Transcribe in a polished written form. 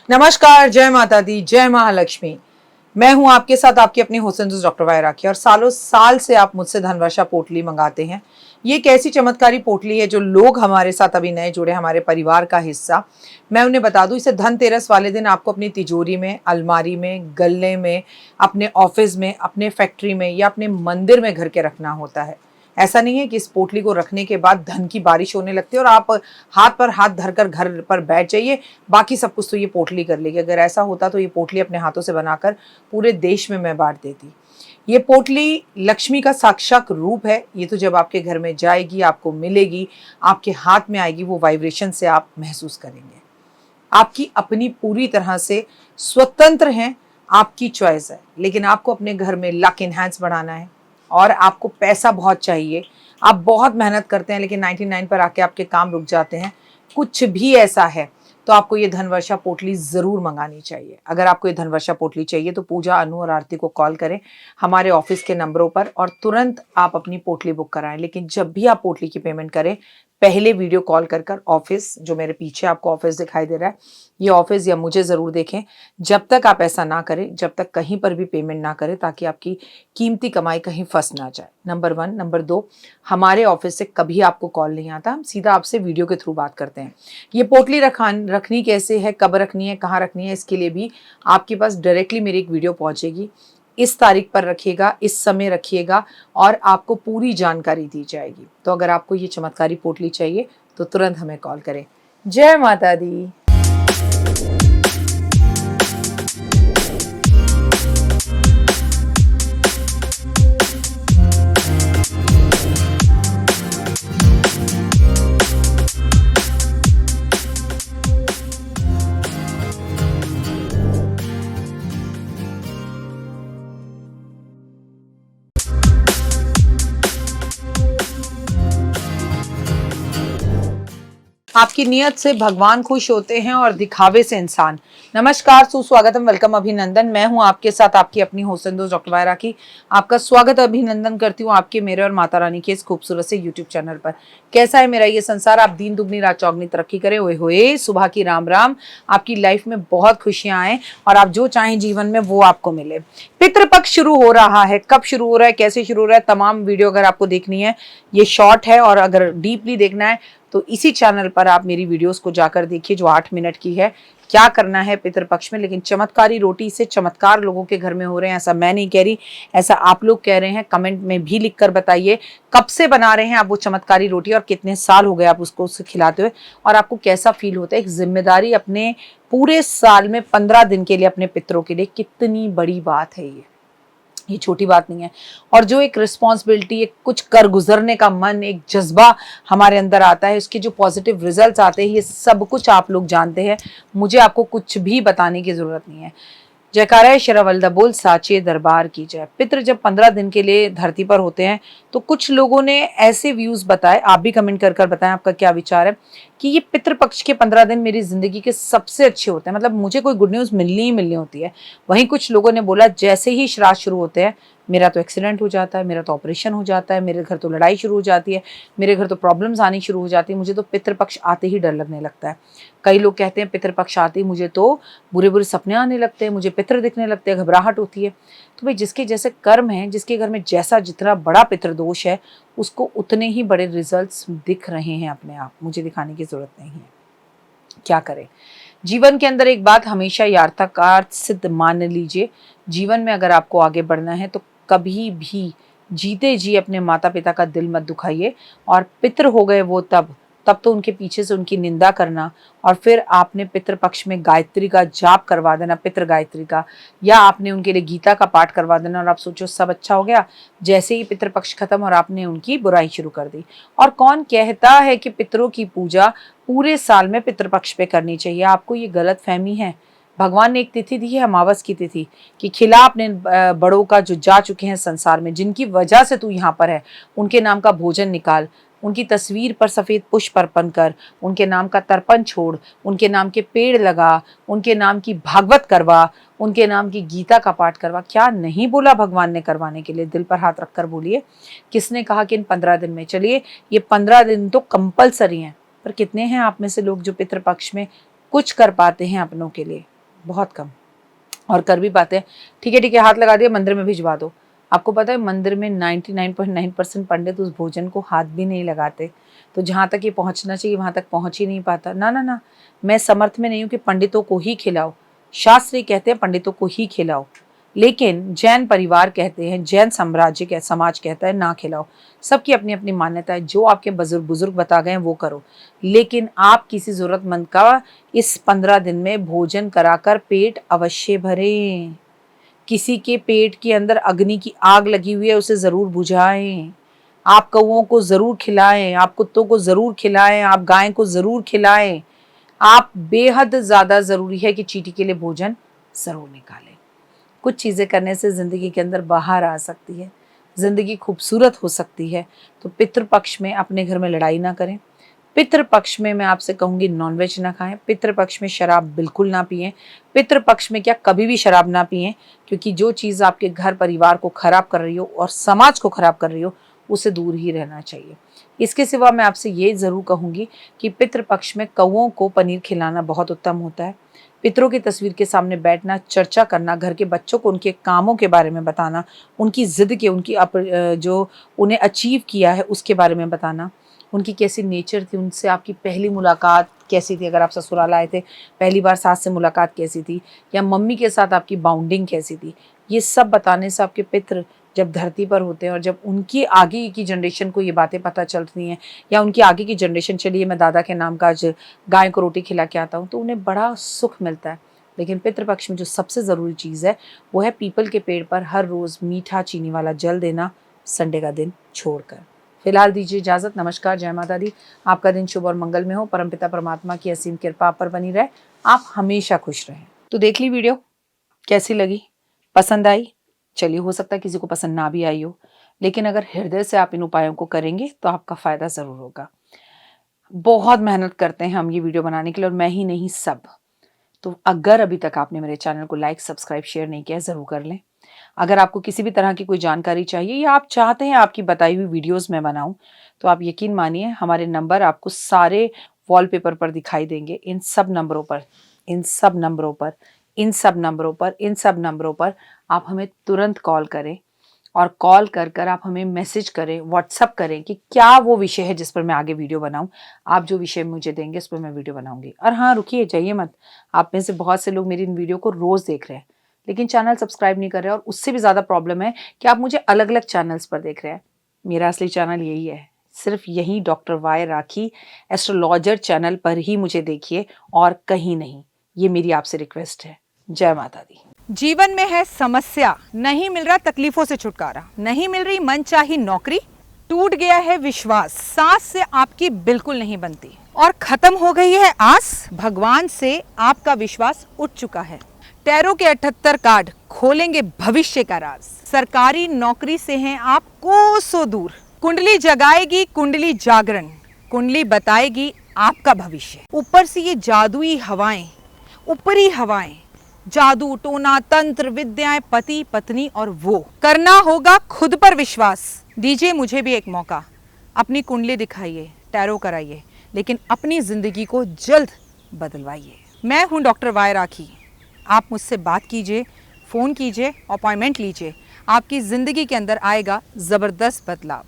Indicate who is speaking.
Speaker 1: नमस्कार, जय माता दी, जय महालक्ष्मी। मैं हूं आपके साथ आपकी अपनी हुसैन डॉक्टर वाय राखी और सालों साल से आप मुझसे धनवर्षा पोटली मंगाते हैं। ये एक ऐसी चमत्कारी पोटली है जो लोग हमारे साथ अभी नए जुड़े, हमारे परिवार का हिस्सा। मैं उन्हें बता दूं, इसे धनतेरस वाले दिन आपको अपनी तिजोरी में, अलमारी में, गल्ले में, अपने ऑफिस में, अपने फैक्ट्री में या अपने मंदिर में घर के रखना होता है। ऐसा नहीं है कि इस पोटली को रखने के बाद धन की बारिश होने लगती है और आप हाथ पर हाथ धरकर घर पर बैठ जाइए, बाकी सब कुछ तो ये पोटली कर लेगी। अगर ऐसा होता तो ये पोटली अपने हाथों से बनाकर पूरे देश में मैं बांट देती। ये पोटली लक्ष्मी का साक्षात रूप है। ये तो जब आपके घर में जाएगी, आपको मिलेगी, आपके हाथ में आएगी, वो वाइब्रेशन से आप महसूस करेंगे। आपकी अपनी पूरी तरह से स्वतंत्र हैं, आपकी चॉइस है। लेकिन आपको अपने घर में लक इनहैंस बढ़ाना है और आपको पैसा बहुत चाहिए। आप बहुत मेहनत करते हैं लेकिन 99 पर आके आपके काम रुक जाते हैं। कुछ भी ऐसा है तो आपको ये धनवर्षा पोटली ज़रूर मंगानी चाहिए। अगर आपको ये धनवर्षा पोटली चाहिए तो पूजा, अनु और आरती को कॉल करें हमारे ऑफिस के नंबरों पर और तुरंत आप अपनी पोटली बुक कराएं। लेकिन जब भी आप पोटली की पेमेंट करें, पहले वीडियो कॉल कर ऑफिस, जो मेरे पीछे आपको ऑफिस दिखाई दे रहा है, ये ऑफिस या मुझे ज़रूर देखें। जब तक आप ऐसा ना करें, जब तक कहीं पर भी पेमेंट ना करें, ताकि आपकी कीमती कमाई कहीं फंस ना जाए। नंबर 1। नंबर 2, हमारे ऑफिस से कभी आपको कॉल नहीं आता, हम सीधा आपसे वीडियो के थ्रू बात करते हैं। ये पोटली रखनी कैसे है, कब रखनी है, कहाँ रखनी है, इसके लिए भी आपके पास डायरेक्टली मेरी एक वीडियो पहुँचेगी। इस तारीख पर रखिएगा, इस समय रखिएगा और आपको पूरी जानकारी दी जाएगी। तो अगर आपको ये चमत्कारी पोटली चाहिए तो तुरंत हमें कॉल करें। जय माता दी। आपकी नियत से भगवान खुश होते हैं और दिखावे से इंसान। नमस्कार, सुस्वागतम, वेलकम, अभिनंदन। मैं हूं आपके साथ आपकी अपनी हुसैन डॉक्टर वाय राखी। आपका स्वागत, अभिनंदन करती हूं आपके, मेरे और माता रानी के इस खूबसूरत से यूट्यूब चैनल पर। कैसा है मेरा ये संसार? आप दिन दुगनी रात चौगनी तरक्की करें। ओए होए, सुबह की राम राम। आपकी लाइफ में बहुत खुशियां आए और आप जो चाहें जीवन में वो आपको मिले। पितृपक्ष शुरू हो रहा है। कब शुरू हो रहा है, कैसे शुरू हो रहा है, तमाम वीडियो अगर आपको देखनी है, ये शॉर्ट है, और अगर डीपली देखना है तो इसी चैनल पर आप मेरी वीडियोस को जाकर देखिए जो 8 मिनट की है। क्या करना है पितृपक्ष में। लेकिन चमत्कारी रोटी से चमत्कार लोगों के घर में हो रहे हैं, ऐसा मैं नहीं कह रही, ऐसा आप लोग कह रहे हैं। कमेंट में भी लिखकर बताइए कब से बना रहे हैं आप वो चमत्कारी रोटी और कितने साल हो गए आप उसको खिलाते हुए, और आपको कैसा फील होता है। एक जिम्मेदारी अपने पूरे साल में 15 दिन के लिए अपने पितरों के लिए, कितनी बड़ी बात है ये छोटी बात नहीं है। और जो एक रिस्पॉन्सिबिलिटी, एक कुछ कर गुजरने का मन, एक जज्बा हमारे अंदर आता है, उसके जो पॉजिटिव रिजल्ट्स आते हैं, ये सब कुछ आप लोग जानते हैं। मुझे आपको कुछ भी बताने की जरूरत नहीं है। जयकारा शेरावल्दा बोल साचे दरबार की जय। पितृ जब 15 दिन के लिए धरती पर होते हैं तो कुछ लोगों ने ऐसे व्यूज बताए, आप भी कमेंट कर बताएं आपका क्या विचार है, कि ये पितृपक्ष के 15 दिन मेरी जिंदगी के सबसे अच्छे होते हैं, मतलब मुझे कोई गुड न्यूज मिलनी ही मिलनी होती है। वहीं कुछ लोगों ने बोला जैसे ही श्राद्ध शुरू होते हैं मेरा तो एक्सीडेंट हो जाता है, मेरा तो ऑपरेशन हो जाता है, मेरे घर तो लड़ाई शुरू हो जाती है, मेरे घर तो प्रॉब्लम्स आनी शुरू हो जाती है, मुझे तो पितृपक्ष आते ही डर लगने लगता है। कई लोग कहते हैं पितृपक्ष आते ही मुझे तो बुरे बुरे सपने आने लगते हैं, मुझे पितृ दिखने लगते हैं, घबराहट होती है। तो भाई जिसके जैसे कर्म हैं, जिसके घर में जैसा जितना बड़ा पितृदोष है, उसको उतने ही बड़े रिजल्ट्स दिख रहे हैं अपने आप। मुझे दिखाने की जरूरत नहीं है। क्या करें जीवन के अंदर, एक बात हमेशा याथार्थ सिद्ध मान लीजिए, जीवन में अगर आपको आगे बढ़ना है तो कभी भी जीते जी अपने माता पिता का दिल मत दुखाइए। और पितृ हो गए वो तब तो उनके पीछे से उनकी निंदा करना, और फिर आपने पितृपक्ष में गायत्री का जाप करवा देना, पितृ गायत्री का, या आपने उनके लिए गीता का पाठ करवा देना और आप सोचो सब अच्छा हो गया। जैसे ही पितृपक्ष खत्म और आपने उनकी बुराई शुरू कर दी। और कौन कहता है कि पितरों की पूजा पूरे साल में पितृपक्ष पे करनी चाहिए? आपको ये गलत फहमी है। भगवान ने एक तिथि दी है, अमावस की तिथि, कि खिला अपने बड़ों का जो जा चुके हैं संसार में, जिनकी वजह से तू यहाँ पर है, उनके नाम का भोजन निकाल, उनकी तस्वीर पर सफ़ेद पुष्प अर्पण कर, उनके नाम का तर्पण छोड़, उनके नाम के पेड़ लगा, उनके नाम की भागवत करवा, उनके नाम की गीता का पाठ करवा। क्या नहीं बोला भगवान ने करवाने के लिए? दिल पर हाथ रखकर बोलिए, किसने कहा कि इन 15 दिन में? चलिए ये 15 दिन तो कंपलसरी हैं, पर कितने हैं आप में से लोग जो पितृपक्ष में कुछ कर पाते हैं अपनों के लिए? बहुत कम, और कर भी पाते हैं। ठीक है हाथ लगा दिया, मंदिर में भिजवा दो। आपको पता है मंदिर में 99.9% पंडित उस भोजन को हाथ भी नहीं लगाते। तो जहाँ तक ये पहुँचना चाहिए वहाँ तक पहुँच ही नहीं पाता। ना ना ना, मैं समर्थ में नहीं हूँ कि पंडितों को ही खिलाओ। शास्त्र कहते हैं पंडितों को ही खिलाओ, लेकिन जैन परिवार कहते हैं, जैन साम्राज्य का समाज कहता है ना खिलाओ। सबकी अपनी अपनी मान्यता है, जो आपके बुजुर्ग बता गए हैं वो करो। लेकिन आप किसी ज़रूरतमंद का इस 15 दिन में भोजन कराकर पेट अवश्य भरें। किसी के पेट के अंदर अग्नि की आग लगी हुई है, उसे ज़रूर बुझाएं। आप कौओं को ज़रूर खिलाएं, आप कुत्तों को ज़रूर खिलाएं, आप गाय को ज़रूर खिलाएं। आप बेहद ज़्यादा ज़रूरी है कि चींटी के लिए भोजन ज़रूर निकालें। कुछ चीज़ें करने से ज़िंदगी के अंदर बाहर आ सकती है, ज़िंदगी खूबसूरत हो सकती है। तो पितृपक्ष में अपने घर में लड़ाई ना करें। पितृपक्ष में मैं आपसे कहूँगी नॉनवेज ना खाएं। पितृपक्ष में शराब बिल्कुल ना पिएं। पितृपक्ष में क्या, कभी भी शराब ना पिएं, क्योंकि जो चीज़ आपके घर परिवार को ख़राब कर रही हो और समाज को ख़राब कर रही हो उससे दूर ही रहना चाहिए। इसके सिवा मैं आपसे ये ज़रूर कहूँगी कि पितृपक्ष में कौओं को पनीर खिलाना बहुत उत्तम होता है। पितरों की तस्वीर के सामने बैठना, चर्चा करना, घर के बच्चों को उनके कामों के बारे में बताना, उनकी ज़िद के, जो उन्हें अचीव किया है उसके बारे में बताना, उनकी कैसी नेचर थी, उनसे आपकी पहली मुलाकात कैसी थी, अगर आप ससुराल आए थे पहली बार सास से मुलाकात कैसी थी, या मम्मी के साथ आपकी बाउंडिंग कैसी थी। ये सब बताने से आपके पितृ जब धरती पर होते हैं और जब उनकी आगे की जनरेशन को ये बातें पता चलती हैं, या उनकी आगे की जनरेशन, चलिए मैं दादा के नाम का आज गाय को रोटी खिला के आता हूँ, तो उन्हें बड़ा सुख मिलता है। लेकिन पितृपक्ष में जो सबसे ज़रूरी चीज़ है वो है पीपल के पेड़ पर हर रोज़ मीठा चीनी वाला जल देना, संडे का दिन छोड़कर। फिलहाल दीजिए इजाज़त। नमस्कार, जय माता दी। आपका दिन शुभ और मंगल में हो। परमपिता परमात्मा की असीम कृपा आप पर बनी रहे। आप हमेशा खुश रहें। तो देख ली वीडियो, कैसी लगी, पसंद आई? चलिए, हो सकता है किसी को पसंद ना भी आई हो, लेकिन अगर हृदय से आप इन उपायों को करेंगे तो आपका फ़ायदा ज़रूर होगा। बहुत मेहनत करते हैं हम ये वीडियो बनाने के लिए, और मैं ही नहीं, सब। तो अगर अभी तक आपने मेरे चैनल को लाइक, सब्सक्राइब, शेयर नहीं किया, ज़रूर कर लें। अगर आपको किसी भी तरह की कोई जानकारी चाहिए या आप चाहते हैं आपकी बताई हुई वीडियोस मैं बनाऊं, तो आप यकीन मानिए हमारे नंबर आपको सारे वॉलपेपर पर दिखाई देंगे। इन सब नंबरों पर, इन सब नंबरों पर, इन सब नंबरों पर, इन सब नंबरों पर आप हमें तुरंत कॉल करें, और कॉल कर कर आप हमें मैसेज करें, व्हाट्सअप करें कि क्या वो विषय है जिस पर मैं आगे वीडियो बनाऊं। आप जो विषय मुझे देंगे उस पर मैं वीडियो बनाऊंगी। और हाँ, रुकिए, जाइए मत। आप में से बहुत से लोग मेरी इन वीडियो को रोज़ देख रहे हैं लेकिन चैनल सब्सक्राइब नहीं कर रहे हैं, और उससे भी ज़्यादा प्रॉब्लम है कि आप मुझे अलग अलग चैनल्स पर देख रहे हैं। मेरा असली चैनल यही है, सिर्फ यही डॉक्टर वाई राखी एस्ट्रोलॉजर चैनल पर ही मुझे देखिए, और कहीं नहीं। ये मेरी आपसे रिक्वेस्ट है। जय माता दी।
Speaker 2: जीवन में है समस्या, नहीं मिल रहा तकलीफों से छुटकारा, नहीं मिल रही मनचाही नौकरी, टूट गया है विश्वास, सांस से आपकी बिल्कुल नहीं बनती, और खत्म हो गई है आस, भगवान से आपका विश्वास उठ चुका है। टैरो के 78 कार्ड खोलेंगे भविष्य का राज। सरकारी नौकरी से हैं आप कोसों दूर, कुंडली जगाएगी कुंडली जागरण, कुंडली बताएगी आपका भविष्य। ऊपर से ये जादुई हवाएं, ऊपरी हवाएं, जादू टोना तंत्र विद्याएं, पति पत्नी और वो, करना होगा खुद पर विश्वास। दीजिए मुझे भी एक मौका, अपनी कुंडली दिखाइए, टैरो कराइए, लेकिन अपनी जिंदगी को जल्द बदलवाइए। मैं हूं डॉक्टर वाई राखी। आप मुझसे बात कीजिए, फ़ोन कीजिए, अपॉइंटमेंट लीजिए। आपकी ज़िंदगी के अंदर आएगा ज़बरदस्त बदलाव।